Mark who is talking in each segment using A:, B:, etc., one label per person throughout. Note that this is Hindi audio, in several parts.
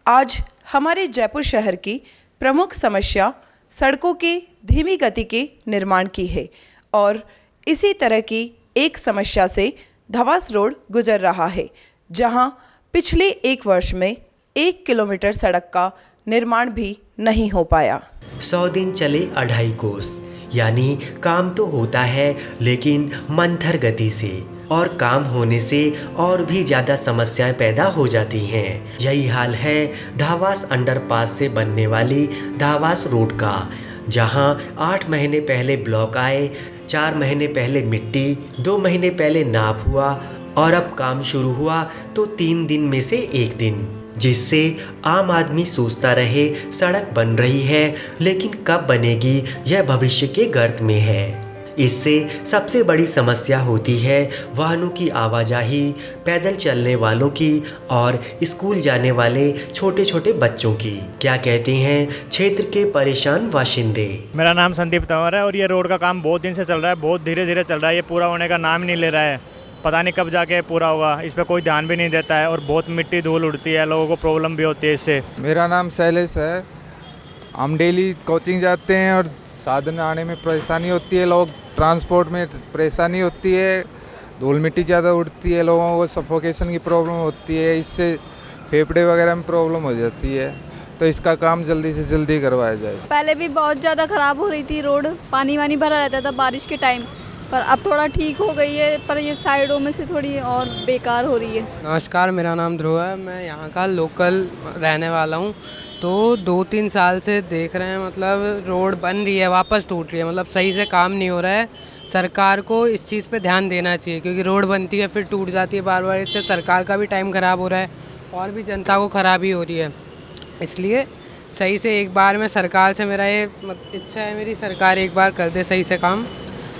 A: आज हमारे जयपुर शहर की प्रमुख समस्या सड़कों के धीमी गति के निर्माण की है और इसी तरह की एक समस्या से धवास रोड गुजर रहा है, जहां पिछले एक वर्ष में 1 किलोमीटर सड़क का निर्माण भी नहीं हो पाया।
B: 100 दिन चले 2.5 कोस, यानी काम तो होता है लेकिन मंथर गति से, और काम होने से और भी ज़्यादा समस्याएं पैदा हो जाती हैं। यही हाल है धावास अंडरपास से बनने वाली धावास रोड का, जहां 8 महीने पहले ब्लॉक आए, 4 महीने पहले मिट्टी, 2 महीने पहले नाप हुआ और अब काम शुरू हुआ तो 3 दिन में से 1 दिन, जिससे आम आदमी सोचता रहे सड़क बन रही है लेकिन कब बनेगी यह भविष्य के गर्त में है। इससे सबसे बड़ी समस्या होती है वाहनों की आवाजाही, पैदल चलने वालों की और स्कूल जाने वाले छोटे छोटे बच्चों की। क्या कहते हैं क्षेत्र के परेशान बाशिंदे।
C: मेरा नाम संदीप तंवर है और ये रोड का काम बहुत दिन से चल रहा है, बहुत धीरे धीरे चल रहा है। ये पूरा होने का नाम ही नहीं ले रहा है, पता नहीं कब जाके पूरा होगा। इस पर कोई ध्यान भी नहीं देता है और बहुत मिट्टी धूल उड़ती है, लोगों को प्रॉब्लम भी होती है इससे।
D: मेरा नाम शैलेश है। हम डेली कोचिंग जाते हैं और साधन आने में परेशानी होती है, लोग ट्रांसपोर्ट में परेशानी होती है, धूल मिट्टी ज़्यादा उड़ती है, लोगों को सफोकेशन की प्रॉब्लम होती है, इससे फेफड़े वगैरह में प्रॉब्लम हो जाती है। तो इसका काम जल्दी से जल्दी करवाया जाए।
E: पहले भी बहुत ज़्यादा ख़राब हो रही थी रोड, पानी वानी भरा रहता था बारिश के टाइम, पर अब थोड़ा ठीक हो गई है, पर ये साइडों में से थोड़ी और बेकार हो रही है।
F: नमस्कार, मेरा नाम ध्रुव है, मैं यहाँ का लोकल रहने वाला हूँ। तो 2-3 साल से देख रहे हैं, मतलब रोड बन रही है वापस टूट रही है, मतलब सही से काम नहीं हो रहा है। सरकार को इस चीज़ पे ध्यान देना चाहिए, क्योंकि रोड बनती है फिर टूट जाती है बार बार। इससे सरकार का भी टाइम ख़राब हो रहा है और भी जनता को ख़राबी हो रही है। इसलिए सही से एक बार में सरकार से मेरा ये इच्छा है, मेरी सरकार एक बार कर दे सही से काम।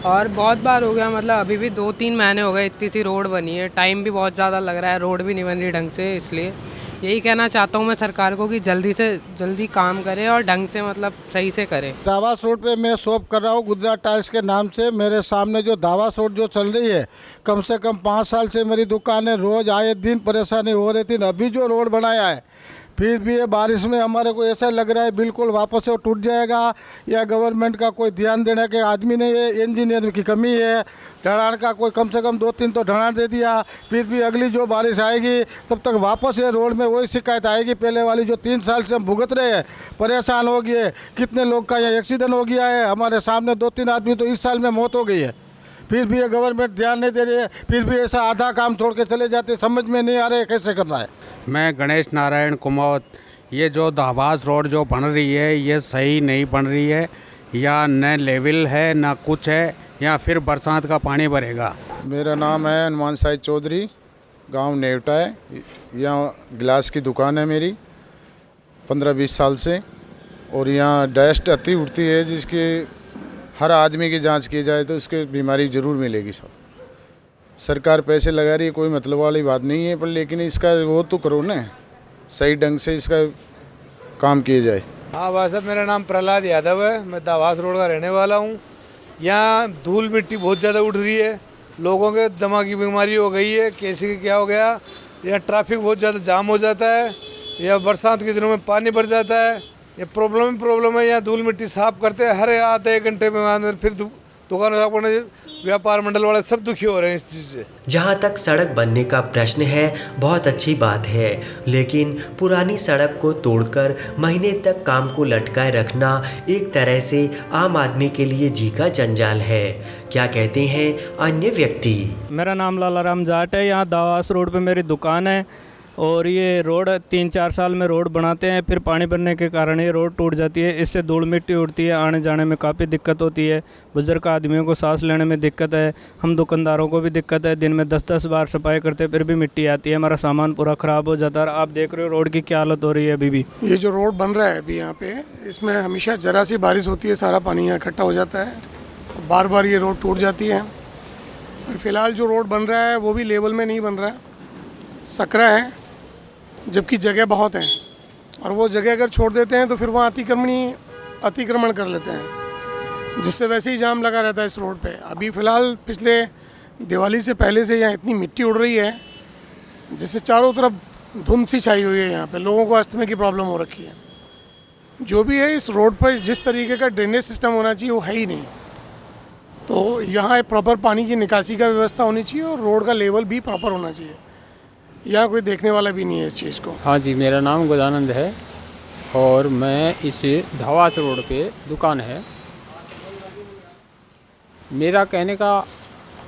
F: और बहुत बार हो गया, मतलब अभी भी 2-3 महीने हो गए, इतनी सी रोड बनी है, टाइम भी बहुत ज़्यादा लग रहा है, रोड भी नहीं बन रही ढंग से। इसलिए यही कहना चाहता हूँ मैं सरकार को कि जल्दी से जल्दी काम करे और ढंग से, मतलब सही से करे।
G: धावास रोड पे मैं शॉप कर रहा हूँ गुजरात टाइल्स के नाम से। मेरे सामने जो धावास रोड जो चल रही है, कम से कम 5 साल से मेरी दुकान है, रोज़ आए दिन परेशानी हो रही थी। अभी जो रोड बनाया है, फिर भी ये बारिश में हमारे को ऐसा लग रहा है बिल्कुल वापस से वो टूट जाएगा, या गवर्नमेंट का कोई ध्यान देने के आदमी नहीं है, इंजीनियर की कमी है। ढलान का कोई कम से कम 2-3 तो ढलान दे दिया, फिर भी अगली जो बारिश आएगी तब तक वापस ये रोड में वही शिकायत आएगी पहले वाली, जो 3 साल से हम भुगत रहे हैं, परेशान हो गए। कितने लोग का यहाँ एक्सीडेंट हो गया है, हमारे सामने 2-3 आदमी तो इस साल में मौत हो गई है। फिर भी ये गवर्नमेंट ध्यान नहीं दे रही है, फिर भी ऐसा आधा काम छोड़ के चले जाते, समझ में नहीं आ रहा है कैसे करना है।
H: मैं गणेश नारायण कुमौत। ये जो धावास रोड जो बन रही है ये सही नहीं बन रही है, या न लेवल है ना कुछ है, या फिर बरसात का पानी भरेगा।
I: मेरा नाम है हनुमान साहिब चौधरी, गांव नेवटा है। यहाँ गिलास की दुकान है मेरी 15-20 साल से, और यहाँ डस्ट अति उड़ती है, जिसकी हर आदमी की जांच की जाए तो उसके बीमारी ज़रूर मिलेगी। सब सरकार पैसे लगा रही है, कोई मतलब वाली बात नहीं है, पर लेकिन इसका वो तो करो ना, सही ढंग से इसका काम किया जाए।
J: हाँ भाई साहब, मेरा नाम प्रहलाद यादव है, मैं धावास रोड का रहने वाला हूँ। यहाँ धूल मिट्टी बहुत ज़्यादा उड़ रही है, लोगों के दिमाग की बीमारी हो गई है, कैसे क्या हो गया। यहाँ ट्रैफिक बहुत ज़्यादा जाम हो जाता है, या बरसात के दिनों में पानी भर जाता है। ये प्रॉब्लम है। यहाँ धूल मिट्टी साफ करते हैं हर आधे घंटे में, फिर दुकान साफ करने, व्यापार मंडल वाले सब दुखी हो रहे हैं इस चीज़ से।
B: जहाँ तक सड़क बनने का प्रश्न है, बहुत अच्छी बात है, लेकिन पुरानी सड़क को तोड़कर महीने तक काम को लटकाए रखना एक तरह से आम आदमी के लिए जी का जंजाल है। क्या कहते हैं अन्य व्यक्ति।
C: मेरा नाम लाला राम जाट है, यहाँ धावास रोड पे मेरी दुकान है और ये रोड 3-4 साल में रोड बनाते हैं, फिर पानी भरने के कारण ये रोड टूट जाती है। इससे धूल मिट्टी उड़ती है, आने जाने में काफ़ी दिक्कत होती है, बुजुर्ग आदमियों को सांस लेने में दिक्कत है, हम दुकानदारों को भी दिक्कत है। दिन में 10-10 बार सफाई करते फिर भी मिट्टी आती है, हमारा सामान पूरा ख़राब हो जाता है। आप देख रहे हो रोड की क्या हालत हो रही है अभी भी।
K: ये जो रोड बन रहा है अभी यहाँ पे, इसमें हमेशा ज़रा सी बारिश होती है, सारा पानी यहाँ इकट्ठा हो जाता है, बार बार ये रोड टूट जाती है। फ़िलहाल जो रोड बन रहा है वो भी लेवल में नहीं बन रहा है, सकरा है, जबकि जगह बहुत है, और वो जगह अगर छोड़ देते हैं तो फिर वहाँ अतिक्रमण कर लेते हैं, जिससे वैसे ही जाम लगा रहता है इस रोड पे। अभी फ़िलहाल पिछले दिवाली से पहले से यहाँ इतनी मिट्टी उड़ रही है, जिससे चारों तरफ धुंध सी छाई हुई है यहाँ पे, लोगों को अस्थमा की प्रॉब्लम हो रखी है। जो भी है इस रोड पर जिस तरीके का ड्रेनेज सिस्टम होना चाहिए वो है ही नहीं। तो यहाँ प्रॉपर पानी की निकासी का व्यवस्था होनी चाहिए और रोड का लेवल भी प्रॉपर होना चाहिए। यहाँ कोई देखने वाला भी नहीं है इस चीज़ को।
L: हाँ जी, मेरा नाम गुदानंद है और मैं इस धवास रोड पे दुकान है। मेरा कहने का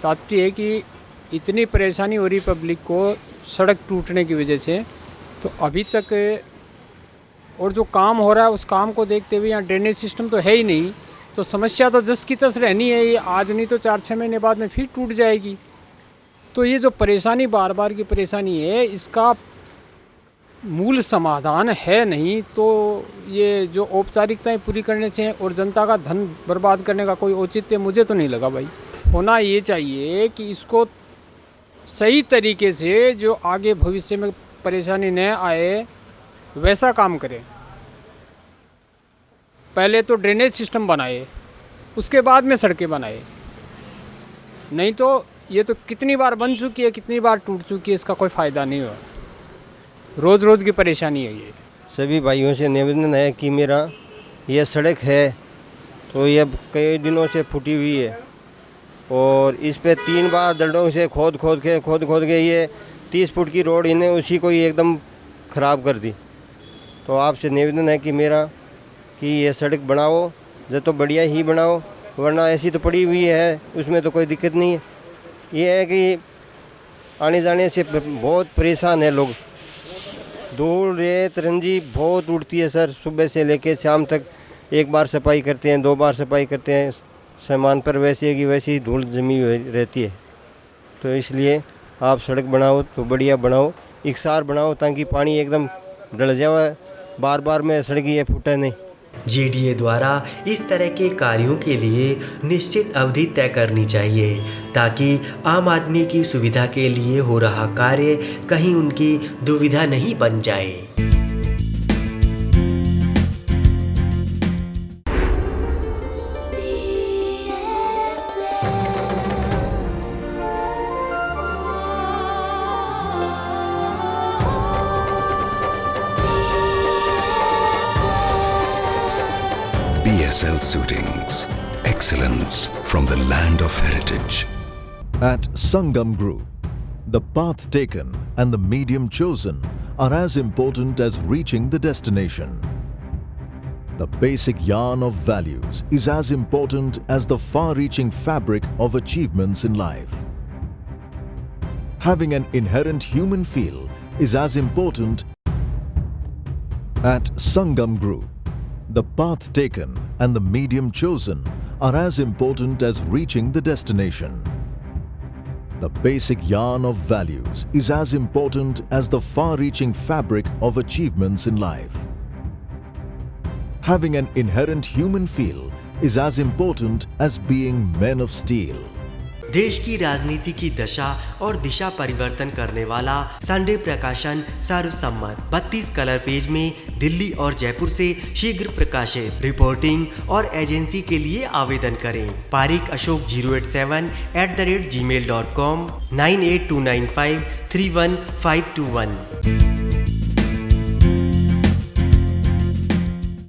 L: तात्पर्य है कि इतनी परेशानी हो रही पब्लिक को सड़क टूटने की वजह से, तो अभी तक और जो काम हो रहा है उस काम को देखते हुए यहाँ ड्रेनेज सिस्टम तो है ही नहीं, तो समस्या तो जस की तस रहनी है। ये आज नहीं तो 4-6 महीने बाद में फिर टूट जाएगी। तो ये जो परेशानी बार बार की परेशानी है, इसका मूल समाधान है नहीं। तो ये जो औपचारिकताएं पूरी करने से और जनता का धन बर्बाद करने का कोई औचित्य मुझे तो नहीं लगा भाई। होना ये चाहिए कि इसको सही तरीके से जो आगे भविष्य में परेशानी न आए वैसा काम करें। पहले तो ड्रेनेज सिस्टम बनाए, उसके बाद में सड़कें बनाए। नहीं तो ये तो कितनी बार बन चुकी है, कितनी बार टूट चुकी है, इसका कोई फ़ायदा नहीं हुआ। रोज़ रोज़ की परेशानी है ये।
M: सभी भाइयों से निवेदन है कि मेरा यह सड़क है तो ये कई दिनों से फूटी हुई है और इस पे 3 बार दर्डों से खोद के ये 30 फुट की रोड इन्हें उसी को ही एकदम ख़राब कर दी। तो आपसे निवेदन है कि मेरा कि ये सड़क बनाओ, जो तो बढ़िया ही बनाओ, वरना ऐसी तो पड़ी हुई है, उसमें तो कोई दिक्कत नहीं है। ये है कि आने जाने से बहुत परेशान है लोग। धूल रेत रंजी बहुत उड़ती है सर, सुबह से लेकर शाम तक। एक बार सफाई करते हैं, 2 बार सफाई करते हैं, सामान पर वैसे की वैसी ही धूल जमी हुई रहती है। तो इसलिए आप सड़क बनाओ तो बढ़िया बनाओ, एकसार बनाओ, ताकि पानी एकदम डल जाए, बार बार में सड़क ये फूटे नहीं।
B: जीडीए द्वारा इस तरह के कार्यों के लिए निश्चित अवधि तय करनी चाहिए, ताकि आम आदमी की सुविधा के लिए हो रहा कार्य कहीं उनकी दुविधा नहीं बन जाए।
N: BSL Suitings, excellence from the land of heritage.
O: At Sangam Group, the path taken and the medium chosen are as important as reaching the destination. The basic yarn of values is as important as the far-reaching fabric of achievements in life. Having an inherent human feel is as important. At Sangam Group, the path taken and the medium chosen are as important as reaching the destination. The basic yarn of values is as important as the far-reaching fabric of achievements in life. Having an inherent human feel is as important as being men of steel.
B: देश की राजनीति की दशा और दिशा परिवर्तन करने वाला संडे प्रकाशन सर्वसम्मत 32 कलर पेज में दिल्ली और जयपुर से शीघ्र प्रकाशित। रिपोर्टिंग और एजेंसी के लिए आवेदन करें। पारिक अशोक 087@gmail.com 98295 31521।